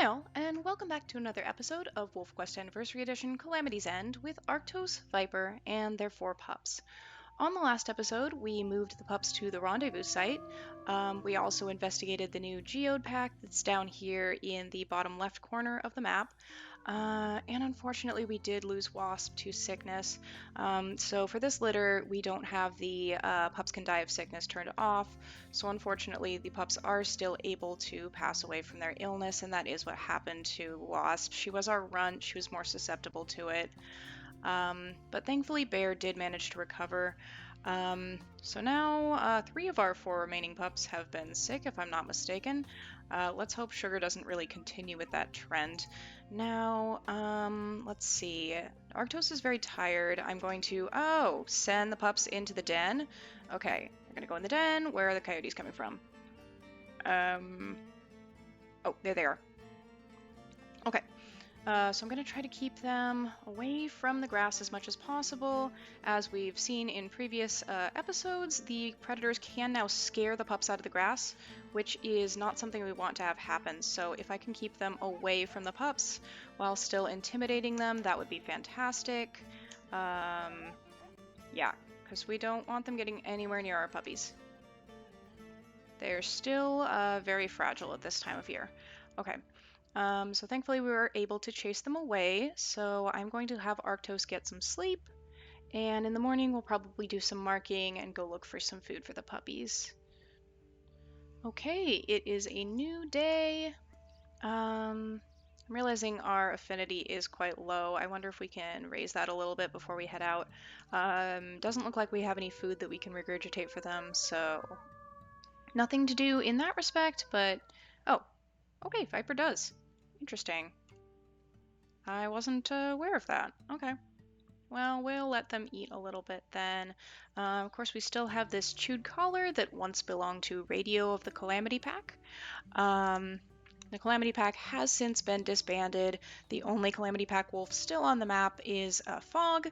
all, and welcome back to another episode of WolfQuest Anniversary Edition Calamity's End with Arctos, Viper, and their 4 pups. On the last episode, we moved the pups to the rendezvous site. We also investigated the new geode pack that's down here in the bottom left corner of the map. And unfortunately, we did lose Wasp to sickness. So for this litter, we don't have the pups can die of sickness turned off. So unfortunately, the pups are still able to pass away from their illness, and that is what happened to Wasp. She was our runt. She was more susceptible to it. But thankfully Bear did manage to recover. So now 3 of our 4 remaining pups have been sick, if I'm not mistaken. Let's hope Sugar doesn't really continue with that trend. Now, let's see. Arctos is very tired. I'm going to, send the pups into the den. Okay, they're going to go in the den. Where are the coyotes coming from? Oh, there they are. Okay. So I'm going to try to keep them away from the grass as much as possible. As we've seen in previous episodes, the predators can now scare the pups out of the grass, which is not something we want to have happen. So if I can keep them away from the pups while still intimidating them, that would be fantastic. Yeah, because we don't want them getting anywhere near our puppies. They're still very fragile at this time of year. Okay. So thankfully we were able to chase them away, so I'm going to have Arctos get some sleep, and in the morning we'll probably do some marking and go look for some food for the puppies. Okay, it is a new day. I'm realizing our affinity is quite low. I wonder if we can raise that a little bit before we head out. Doesn't look like we have any food that we can regurgitate for them, so nothing to do in that respect, but... Oh, okay, Viper does. Interesting. I wasn't aware of that. Okay. Well, we'll let them eat a little bit then. Of course, we still have this chewed collar that once belonged to Radio of the Calamity Pack. The Calamity Pack has since been disbanded. The only Calamity Pack wolf still on the map is Fog,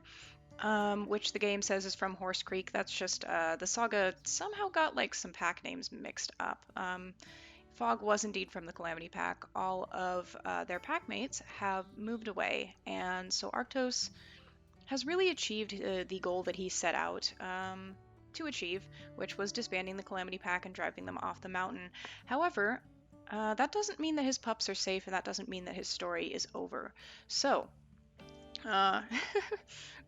which the game says is from Horse Creek. That's just the saga somehow got like some pack names mixed up. Fog was indeed from the Calamity Pack. All of their pack mates have moved away, and so Arctos has really achieved the goal that he set out to achieve, which was disbanding the Calamity Pack and driving them off the mountain. However, that doesn't mean that his pups are safe, and that doesn't mean that his story is over. So,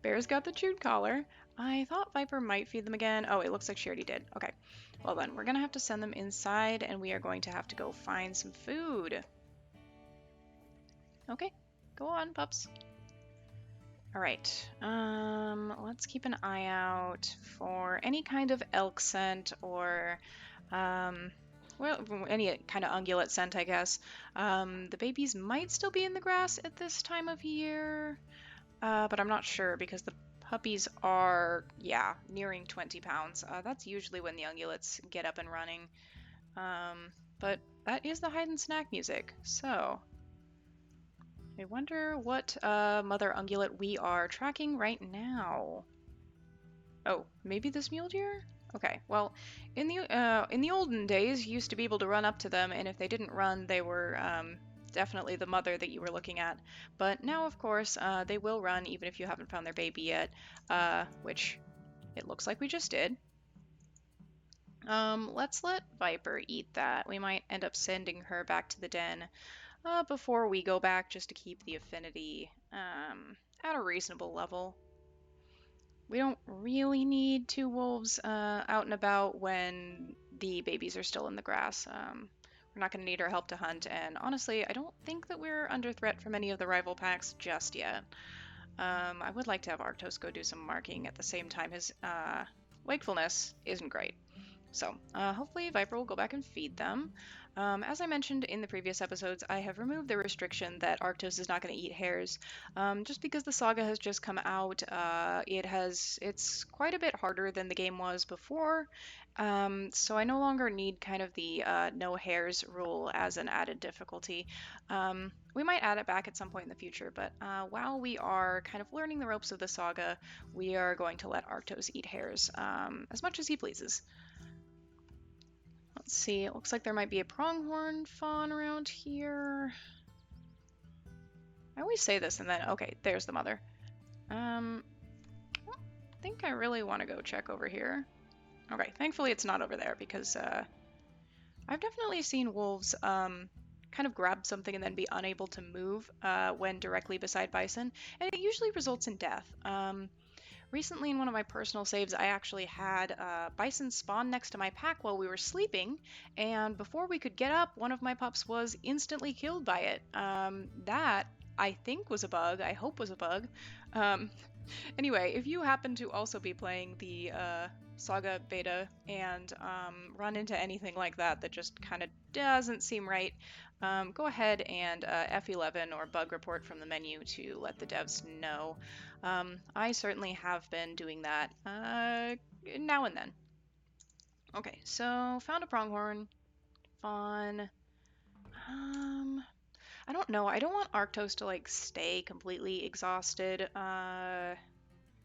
Bear's got the chewed collar. I thought Viper might feed them again. Oh, it looks like she already did. Okay. Well then, we're gonna have to send them inside, and we are going to have to go find some food. Okay. Go on, pups. Alright. Let's keep an eye out for any kind of elk scent or... well, any kind of ungulate scent, I guess. The babies might still be in the grass at this time of year, but I'm not sure because the puppies are, nearing 20 pounds. That's usually when the ungulates get up and running. But that is the hide and snack music, so... I wonder what mother ungulate we are tracking right now. Oh, maybe this mule deer? Okay, well, in the olden days, you used to be able to run up to them, and if they didn't run, they were definitely the mother that you were looking at. But now, of course, they will run even if you haven't found their baby yet, which it looks like we just did. Let's let Viper eat that. We might end up sending her back to the den before we go back, just to keep the affinity at a reasonable level. We don't really need 2 wolves out and about when the babies are still in the grass. We're not going to need our help to hunt, and honestly, I don't think that we're under threat from any of the rival packs just yet. I would like to have Arctos go do some marking at the same time. His wakefulness isn't great. So, hopefully Viper will go back and feed them. As I mentioned in the previous episodes, I have removed the restriction that Arctos is not going to eat hares. Just because the saga has just come out, it's quite a bit harder than the game was before, so I no longer need kind of the no hares rule as an added difficulty. We might add it back at some point in the future, but while we are kind of learning the ropes of the saga, we are going to let Arctos eat hares as much as he pleases. Let's see, it looks like there might be a pronghorn fawn around here. I always say this and then, okay, there's the mother. I think I really want to go check over here. Okay, thankfully it's not over there because I've definitely seen wolves kind of grab something and then be unable to move when directly beside bison, and it usually results in death. Recently, in one of my personal saves, I actually had bison spawn next to my pack while we were sleeping, and before we could get up, one of my pups was instantly killed by it. That, I think, was a bug. I hope was a bug. Um, Anyway, if you happen to also be playing the Saga beta and run into anything like that that just kind of doesn't seem right, go ahead and F11 or bug report from the menu to let the devs know. I certainly have been doing that now and then. Okay, so found a pronghorn. Fun. I don't know. I don't want Arctos to like stay completely exhausted.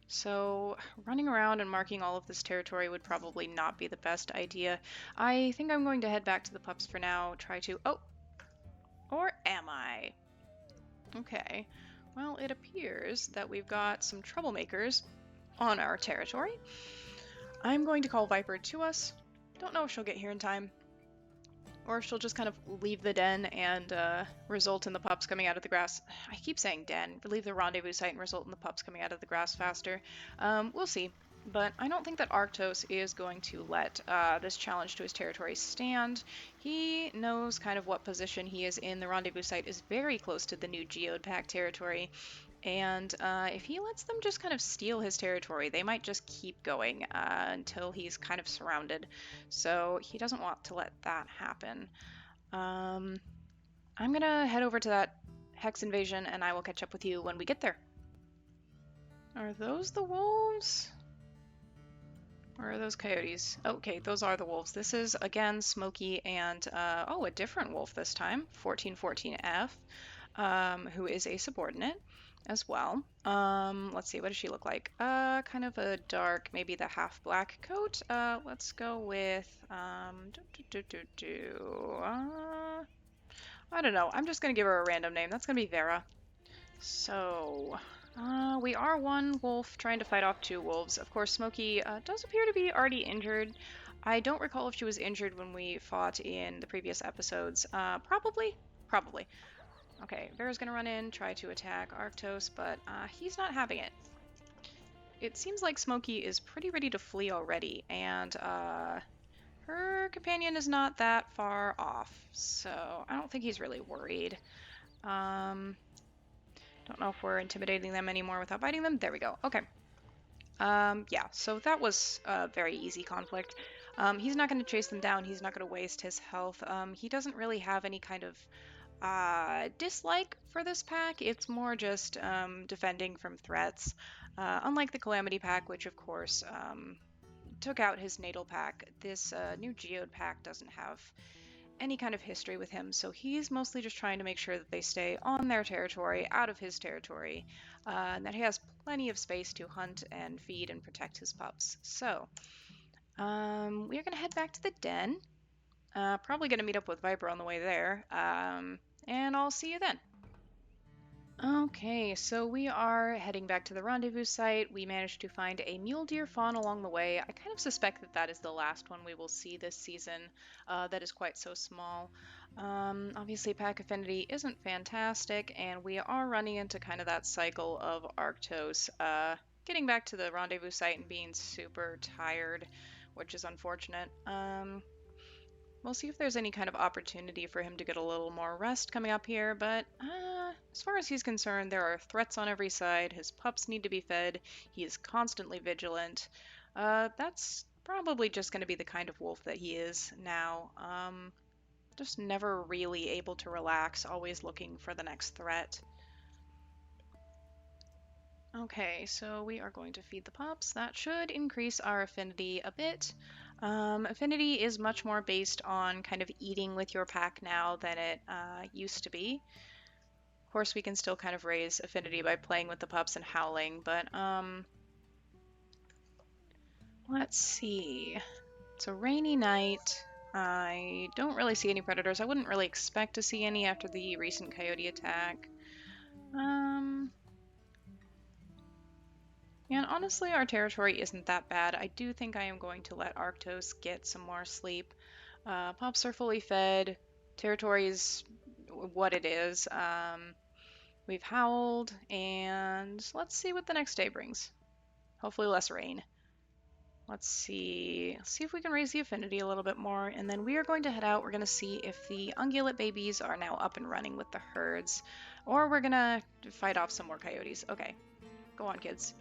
So running around and marking all of this territory would probably not be the best idea. I think I'm going to head back to the pups for now, try to... Oh! Or am I? Okay. Well, it appears that we've got some troublemakers on our territory. I'm going to call Viper to us. Don't know if she'll get here in time. Or she'll just kind of leave the den and result in the pups coming out of the grass. I keep saying den. Leave the rendezvous site and result in the pups coming out of the grass faster. We'll see. But I don't think that Arctos is going to let this challenge to his territory stand. He knows kind of what position he is in. The rendezvous site is very close to the new Geode Pack territory. And if he lets them just kind of steal his territory, they might just keep going until he's kind of surrounded. So he doesn't want to let that happen. I'm gonna head over to that Hex invasion and I will catch up with you when we get there. Are those the wolves? Or are those coyotes? Okay, those are the wolves. This is, again, Smokey and, oh, a different wolf this time, 1414F, who is a subordinate as well. Let's see, what does she look like? Kind of a dark, maybe the half-black coat. Let's go with, I don't know. I'm just gonna give her a random name. That's gonna be Vera. So, we are one wolf trying to fight off two wolves. Of course, Smokey does appear to be already injured. I don't recall if she was injured when we fought in the previous episodes. Probably? Probably. Okay, Vera's gonna run in, try to attack Arctos, but he's not having it. It seems like Smokey is pretty ready to flee already, and her companion is not that far off, so I don't think he's really worried. Don't know if we're intimidating them anymore without biting them. There we go. Okay. Yeah, so that was a very easy conflict. He's not going to chase them down. He's not going to waste his health. He doesn't really have any kind of dislike for this pack. It's more just defending from threats. Unlike the Calamity Pack, which of course took out his natal pack, this new Geode Pack doesn't have any kind of history with him, so he's mostly just trying to make sure that they stay on their territory, out of his territory, and that he has plenty of space to hunt and feed and protect his pups. So, we are going to head back to the den. Probably going to meet up with Viper on the way there, and I'll see you then. Okay, so we are heading back to the rendezvous site. We managed to find a mule deer fawn along the way. I kind of suspect that that is the last one we will see this season. That is quite so small. Obviously, pack affinity isn't fantastic, and we are running into kind of that cycle of Arctos getting back to the rendezvous site and being super tired, which is unfortunate. We'll see if there's any kind of opportunity for him to get a little more rest coming up here, but as far as he's concerned, there are threats on every side. His pups need to be fed. He is constantly vigilant. That's probably just going to be the kind of wolf that he is now. Just never really able to relax, always looking for the next threat. Okay, so we are going to feed the pups. That should increase our affinity a bit. Affinity is much more based on kind of eating with your pack now than it used to be. Of course, we can still kind of raise affinity by playing with the pups and howling, but let's see. It's a rainy night. I don't really see any predators. I wouldn't really expect to see any after the recent coyote attack. And honestly, our territory isn't that bad. I do think I am going to let Arctos get some more sleep. Pups are fully fed. Territory is what it is. We've howled, and let's see what the next day brings. Hopefully less rain. Let's see. Let's see if we can raise the affinity a little bit more, and then we are going to head out. We're going to see if the ungulate babies are now up and running with the herds, or we're going to fight off some more coyotes. Okay, go on, kids.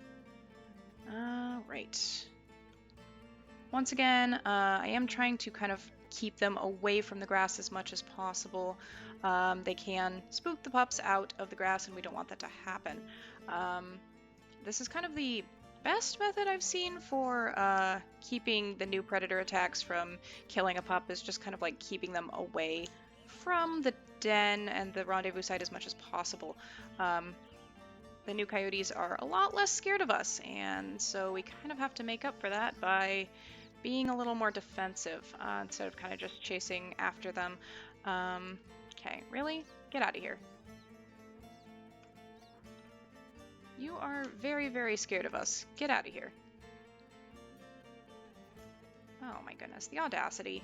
Right. Once again, I am trying to kind of keep them away from the grass as much as possible. They can spook the pups out of the grass, and we don't want that to happen. This is kind of the best method I've seen for keeping the new predator attacks from killing a pup, is just kind of like keeping them away from the den and the rendezvous site as much as possible. The new coyotes are a lot less scared of us, and so we kind of have to make up for that by being a little more defensive instead of kind of just chasing after them. Okay, really? Get out of here. You are very, very scared of us. Get out of here. Oh my goodness, the audacity.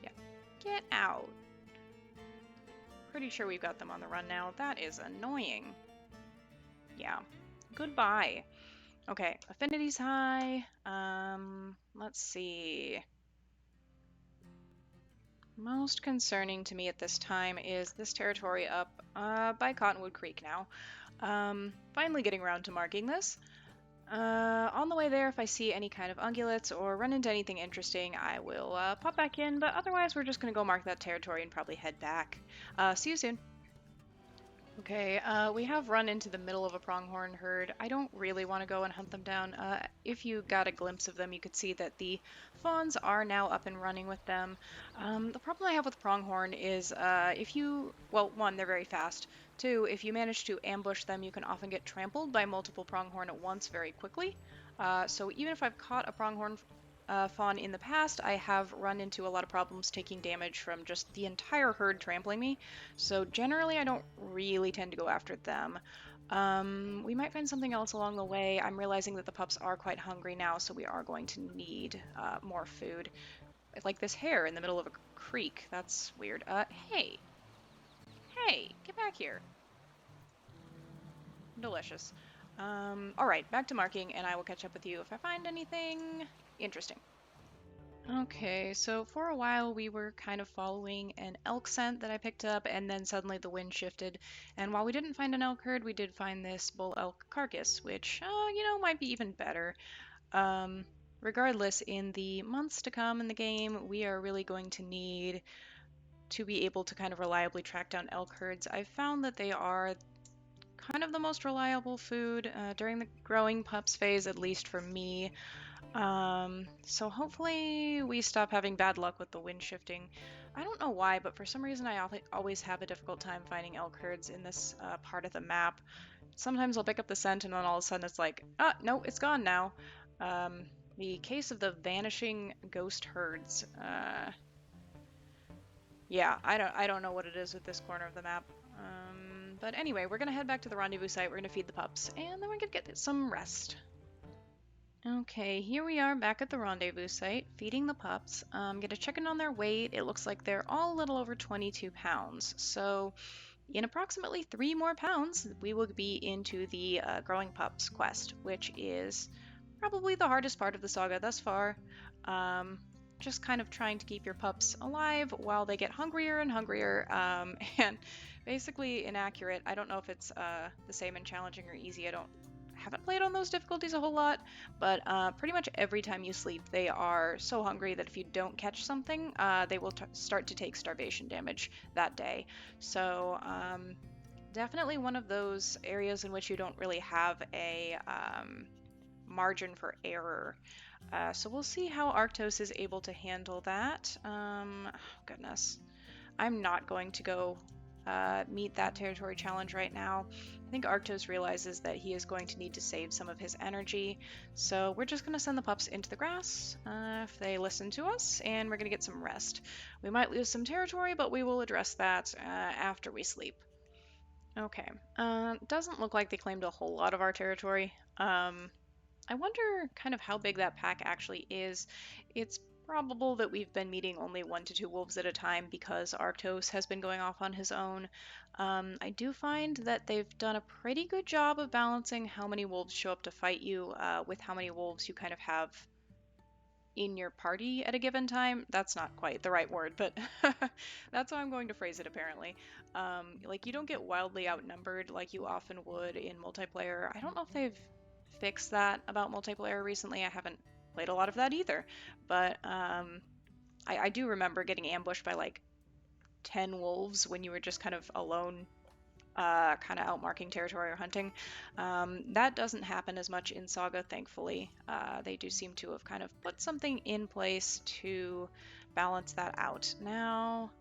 Yeah, get out. Pretty sure we've got them on the run now. That is annoying. Yeah, goodbye. Okay, affinity's high. Let's see. Most concerning to me at this time is this territory up by Cottonwood Creek now. Finally getting around to marking this. On the way there, if I see any kind of ungulates or run into anything interesting, I will pop back in, but otherwise we're just going to go mark that territory and probably head back. See you soon. Okay, we have run into the middle of a pronghorn herd. I don't really want to go and hunt them down. If you got a glimpse of them, you could see that the fawns are now up and running with them. The problem I have with pronghorn is well, one, they're very fast. Two, if you manage to ambush them, you can often get trampled by multiple pronghorn at once very quickly. So even if I've caught a pronghorn fawn in the past, I have run into a lot of problems taking damage from just the entire herd trampling me, so generally I don't really tend to go after them. We might find something else along the way. I'm realizing that the pups are quite hungry now, so we are going to need more food. Like this hare in the middle of a creek. That's weird. Hey! Hey! Get back here! Delicious. Alright, back to marking, and I will catch up with you if I find anything interesting. Okay, so for a while we were kind of following an elk scent that I picked up, and then suddenly the wind shifted, and while we didn't find an elk herd, we did find this bull elk carcass, which, might be even better. Regardless, in the months to come in the game, we are really going to need to be able to kind of reliably track down elk herds. I've found that they are kind of the most reliable food during the growing pups phase, at least for me. So hopefully we stop having bad luck with the wind shifting. I don't know why, but for some reason I always have a difficult time finding elk herds in this part of the map. Sometimes I'll pick up the scent and then all of a sudden it's like, no, it's gone now. The case of the vanishing ghost herds. Yeah, I don't know what it is with this corner of the map. But anyway, we're gonna head back to the rendezvous site, we're gonna feed the pups, and then we're gonna get some rest. Okay, here we are back at the rendezvous site, feeding the pups. Gonna check in on their weight. It looks like they're all a little over 22 pounds. So in approximately 3 more pounds, we will be into the growing pups quest, which is probably the hardest part of the saga thus far. Just kind of trying to keep your pups alive while they get hungrier and hungrier, and basically inaccurate. I don't know if it's the same in challenging or easy. I haven't played on those difficulties a whole lot, but pretty much every time you sleep, they are so hungry that if you don't catch something, they will start to take starvation damage that day. So definitely one of those areas in which you don't really have a margin for error. So we'll see how Arctos is able to handle that. Oh, goodness. I'm not going to go meet that territory challenge right now. I think Arctos realizes that he is going to need to save some of his energy, so we're just going to send the pups into the grass if they listen to us, and we're going to get some rest. We might lose some territory, but we will address that after we sleep. Okay. Doesn't look like they claimed a whole lot of our territory. I wonder kind of how big that pack actually is. It's probable that we've been meeting only 1 to 2 wolves at a time because Arctos has been going off on his own. I do find that they've done a pretty good job of balancing how many wolves show up to fight you with how many wolves you kind of have in your party at a given time. That's not quite the right word, but that's how I'm going to phrase it apparently. Like, you don't get wildly outnumbered like you often would in multiplayer. I don't know if they've fixed that about multiplayer recently. I haven't played a lot of that either, but I do remember getting ambushed by like 10 wolves when you were just kind of alone, kind of out marking territory or hunting. That doesn't happen as much in Saga, thankfully. They do seem to have kind of put something in place to balance that out. Now,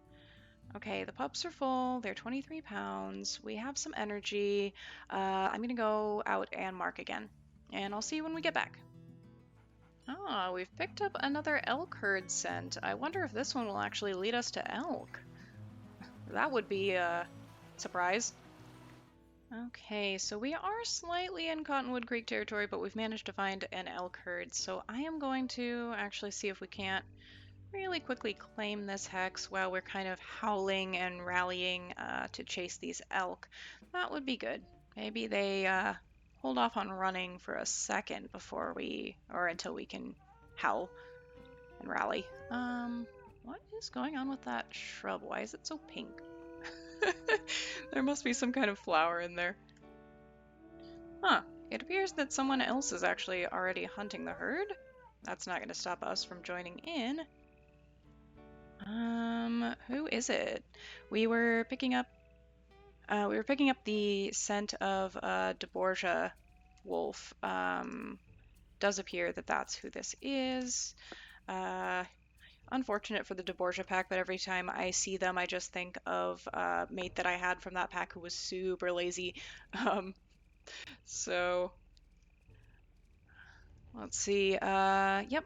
okay, the pups are full. They're 23 pounds. We have some energy. I'm going to go out and mark again, and I'll see you when we get back. Ah, we've picked up another elk herd scent. I wonder if this one will actually lead us to elk. That would be a surprise. Okay, so we are slightly in Cottonwood Creek territory, but we've managed to find an elk herd. So I am going to actually see if we can't really quickly claim this hex while we're kind of howling and rallying to chase these elk. That would be good. Maybe they hold off on running for a second before or until we can howl and rally. What is going on with that shrub? Why is it so pink? There must be some kind of flower in there. Huh. It appears that someone else is actually already hunting the herd. That's not going to stop us from joining in. Who is it? We were picking up the scent of Borgia wolf. Does appear that that's who this is. Unfortunate for the Borgia pack, but every time I see them, I just think of a mate that I had from that pack who was super lazy. Um, so let's see. Yep.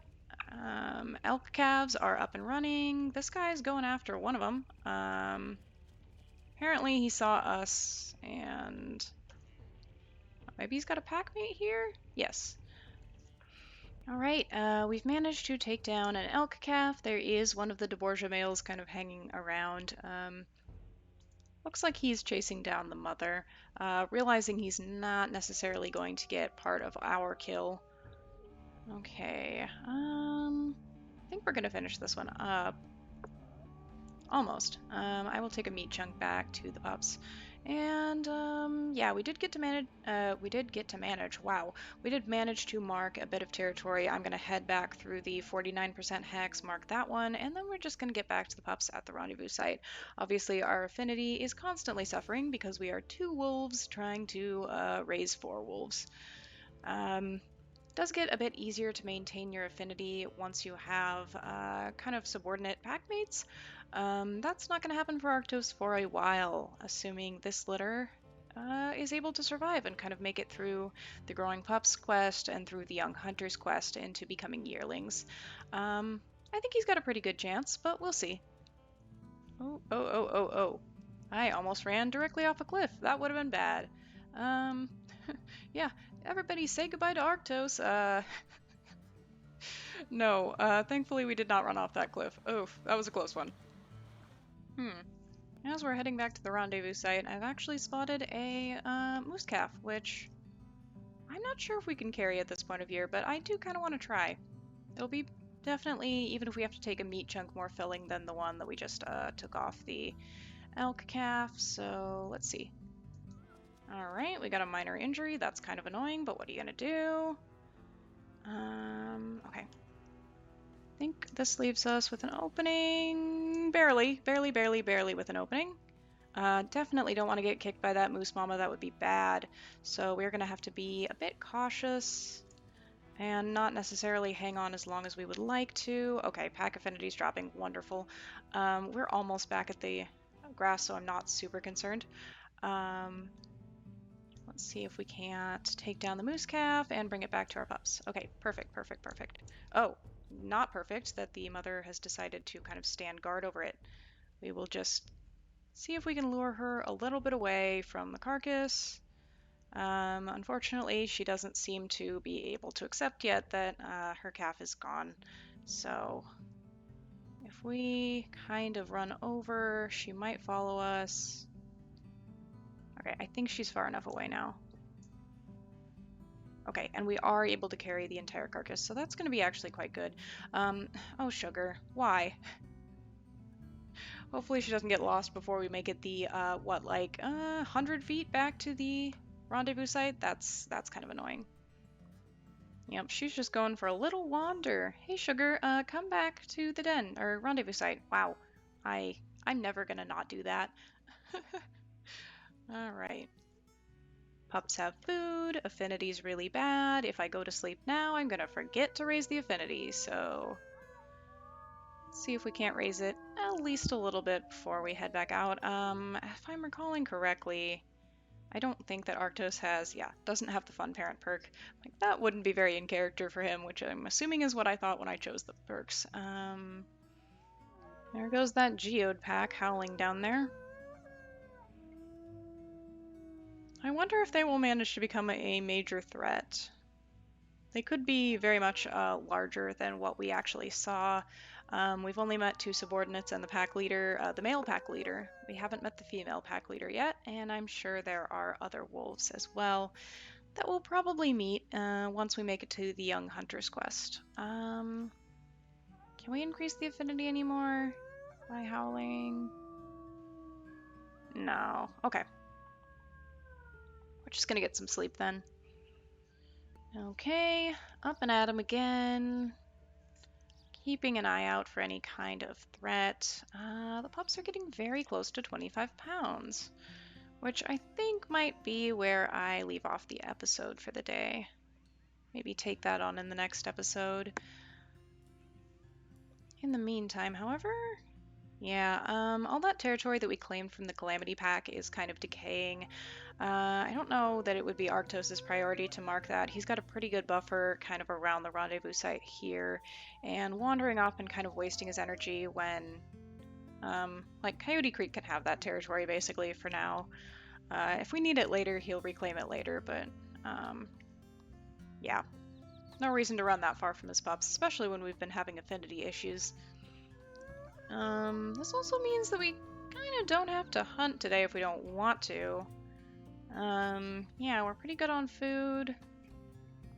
Elk calves are up and running. This guy's going after one of them. Apparently he saw us, and maybe he's got a pack mate here? Yes. All right, we've managed to take down an elk calf. There is one of the Borgia males kind of hanging around. Looks like he's chasing down the mother, realizing he's not necessarily going to get part of our kill. Okay, I think we're gonna finish this one up. Almost. I will take a meat chunk back to the pups. And yeah, we did get to manage. Wow, we did manage to mark a bit of territory. I'm gonna head back through the 49% hex, mark that one, and then we're just gonna get back to the pups at the rendezvous site. Obviously, our affinity is constantly suffering because we are 2 wolves trying to raise 4 wolves. Does get a bit easier to maintain your affinity once you have kind of subordinate packmates. That's not going to happen for Arctos for a while, assuming this litter is able to survive and kind of make it through the Growing Pups quest and through the Young Hunters quest into becoming yearlings. I think he's got a pretty good chance, but we'll see. Oh, oh, oh, oh, oh. I almost ran directly off a cliff. That would have been bad. Um, yeah, everybody say goodbye to Arctos. No, thankfully we did not run off that cliff. Oof, that was a close one. As we're heading back to the rendezvous site, I've actually spotted a moose calf, which I'm not sure if we can carry at this point of year, but I do kind of want to try. It'll be definitely, even if we have to take a meat chunk, more filling than the one that we just took off the elk calf. So let's see. All right, we got a minor injury. That's kind of annoying, but what are you gonna do? Okay. I think this leaves us with an opening. Barely with an opening. Definitely don't want to get kicked by that moose mama. That would be bad. So we're going to have to be a bit cautious and not necessarily hang on as long as we would like to. Okay, pack affinity's dropping. Wonderful. We're almost back at the grass, so I'm not super concerned. Let's see if we can't take down the moose calf and bring it back to our pups. Okay, perfect. Oh, not perfect that the mother has decided to kind of stand guard over it. We will just see if we can lure her a little bit away from the carcass. Unfortunately, she doesn't seem to be able to accept yet that her calf is gone. So if we kind of run over, she might follow us. Okay, I think she's far enough away now. Okay, and we are able to carry the entire carcass, so that's going to be actually quite good. Oh, sugar, why? Hopefully she doesn't get lost before we make it the, 100 feet back to the rendezvous site? That's kind of annoying. Yep, she's just going for a little wander. Hey, sugar, come back to the den, or rendezvous site. Wow, I'm never gonna not do that. Alright. Pups have food, affinity's really bad. If I go to sleep now, I'm gonna forget to raise the affinity, so let's see if we can't raise it at least a little bit before we head back out. If I'm recalling correctly, I don't think that Arctos doesn't have the fun parent perk. Like, that wouldn't be very in character for him, which I'm assuming is what I thought when I chose the perks. There goes that geode pack howling down there. I wonder if they will manage to become a major threat. They could be very much larger than what we actually saw. We've only met 2 subordinates and the pack leader, the male pack leader. We haven't met the female pack leader yet, and I'm sure there are other wolves as well that we'll probably meet once we make it to the Young Hunter's quest. Can we increase the affinity anymore by howling? No. Okay. We're just gonna get some sleep then. Okay, up and at 'em again. Keeping an eye out for any kind of threat. The pups are getting very close to 25 pounds, which I think might be where I leave off the episode for the day. Maybe take that on in the next episode. In the meantime, however, all that territory that we claimed from the Calamity Pack is kind of decaying. I don't know that it would be Arctos' priority to mark that. He's got a pretty good buffer kind of around the rendezvous site here, and wandering off and kind of wasting his energy when, like, Coyote Creek can have that territory basically for now. If we need it later, he'll reclaim it later, but, yeah. No reason to run that far from his pups, especially when we've been having affinity issues. This also means that we kind of don't have to hunt today if we don't want to. Yeah, we're pretty good on food,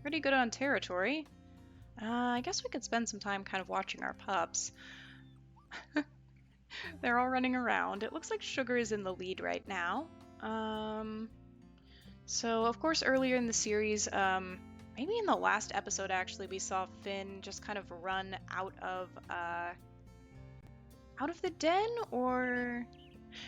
pretty good on territory. I guess we could spend some time kind of watching our pups. They're all running around. It looks like Sugar is in the lead right now. So of course earlier in the series, maybe in the last episode actually, we saw Finn just kind of run out of the den, or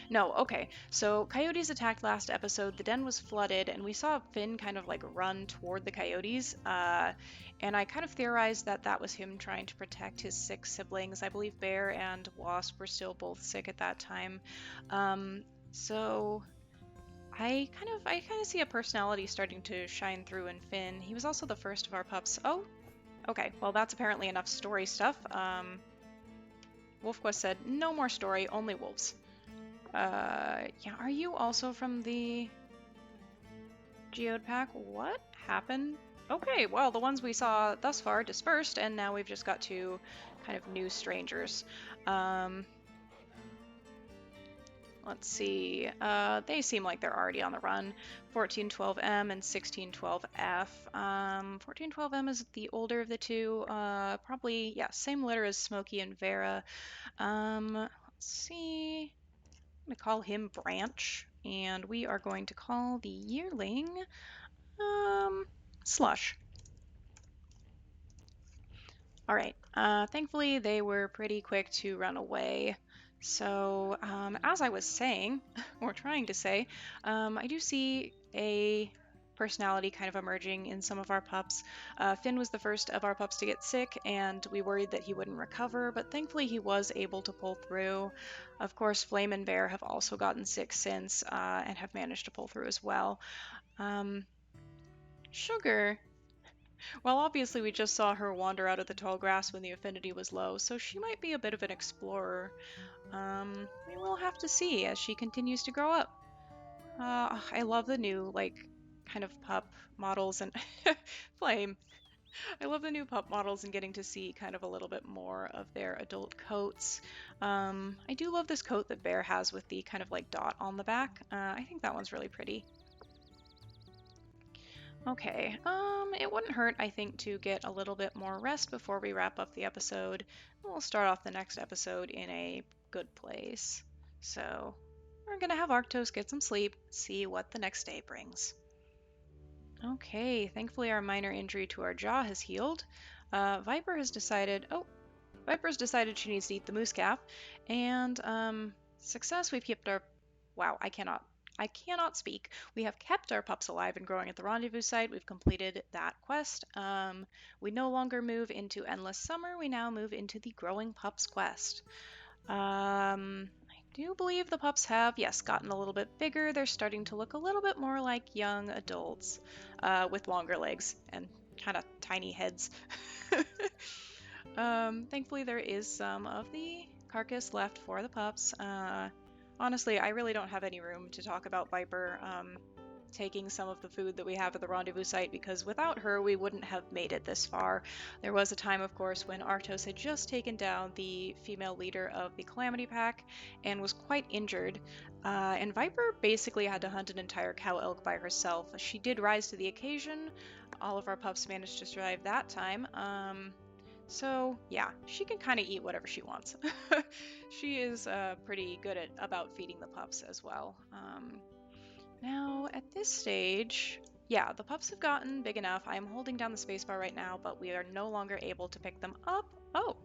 no, okay. So coyotes attacked last episode, the den was flooded, and we saw Finn kind of like run toward the coyotes, and I kind of theorized that that was him trying to protect his sick siblings. I believe Bear and Wasp were still both sick at that time. So I kind of see a personality starting to shine through in Finn. He was also the first of our pups. Oh, okay. Well, that's apparently enough story stuff. WolfQuest said, no more story, only wolves. Yeah, are you also from the Geode Pack? What happened? Okay, well, the ones we saw thus far dispersed, and now we've just got 2 kind of new strangers. Let's see. They seem like they're already on the run. 1412M and 1612F. 1412M is the older of the 2. Probably, yeah, same litter as Smokey and Vera. Let's see. I'm going to call him Branch, and we are going to call the yearling Slush. All right. Thankfully, they were pretty quick to run away. So, as I was saying, or trying to say, I do see a personality kind of emerging in some of our pups. Finn was the first of our pups to get sick, and we worried that he wouldn't recover, but thankfully he was able to pull through. Of course, Flame and Bear have also gotten sick since, and have managed to pull through as well. Sugar, Well, obviously we just saw her wander out of the tall grass when the affinity was low, so she might be a bit of an explorer. We will have to see as she continues to grow up. I love the new, like, kind of pup models and Flame. I love the new pup models and getting to see kind of a little bit more of their adult coats. I do love this coat that Bear has with the kind of like dot on the back. I think that one's really pretty. Okay, it wouldn't hurt, I think, to get a little bit more rest before we wrap up the episode. We'll start off the next episode in a good place. So, we're gonna have Arctos get some sleep, see what the next day brings. Okay, thankfully our minor injury to our jaw has healed. Viper's decided she needs to eat the moose calf, and success. We've kept our. Wow, I cannot speak. We have kept our pups alive and growing at the rendezvous site. We've completed that quest. We no longer move into endless summer. We now move into the growing pups quest. I do believe the pups have, yes, gotten a little bit bigger. They're starting to look a little bit more like young adults, with longer legs and kind of tiny heads. Thankfully, there is some of the carcass left for the pups. Honestly, I really don't have any room to talk about Viper taking some of the food that we have at the rendezvous site because without her, we wouldn't have made it this far. There was a time, of course, when Arctos had just taken down the female leader of the Calamity Pack and was quite injured. And Viper basically had to hunt an entire cow elk by herself. She did rise to the occasion. All of our pups managed to survive that time. So yeah, she can kind of eat whatever she wants. She is pretty good at about feeding the pups as well. Now at this stage, yeah, the pups have gotten big enough. I am holding down the spacebar right now, but we are no longer able to pick them up. Oh,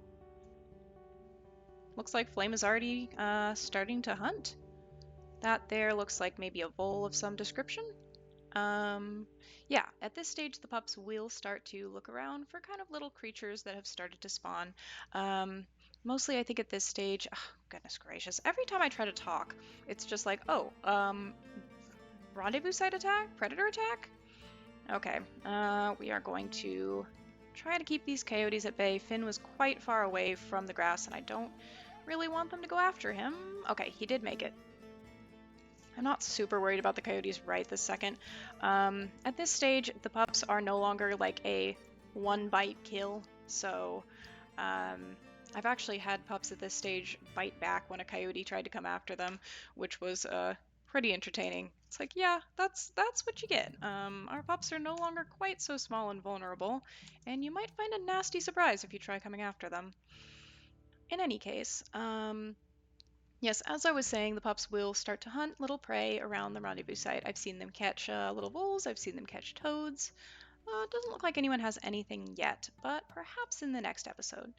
looks like Flame is already starting to hunt. That there looks like maybe a vole of some description. Yeah, at this stage, the pups will start to look around for kind of little creatures that have started to spawn. Mostly, I think at this stage, oh, goodness gracious, every time I try to talk, it's just like, oh, rendezvous site attack? Predator attack? Okay, we are going to try to keep these coyotes at bay. Finn was quite far away from the grass, and I don't really want them to go after him. Okay, he did make it. I'm not super worried about the coyotes right this second. At this stage, the pups are no longer like a one bite kill, so I've actually had pups at this stage bite back when a coyote tried to come after them, which was pretty entertaining. It's like, yeah, that's what you get. Our pups are no longer quite so small and vulnerable, and you might find a nasty surprise if you try coming after them. In any case, yes, as I was saying, the pups will start to hunt little prey around the rendezvous site. I've seen them catch little voles, I've seen them catch toads. Doesn't look like anyone has anything yet, but perhaps in the next episode.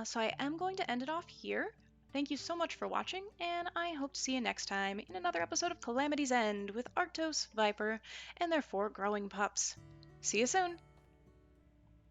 So I am going to end it off here. Thank you so much for watching, and I hope to see you next time in another episode of Calamity's End with Arctos, Viper, and their 4 growing pups. See you soon!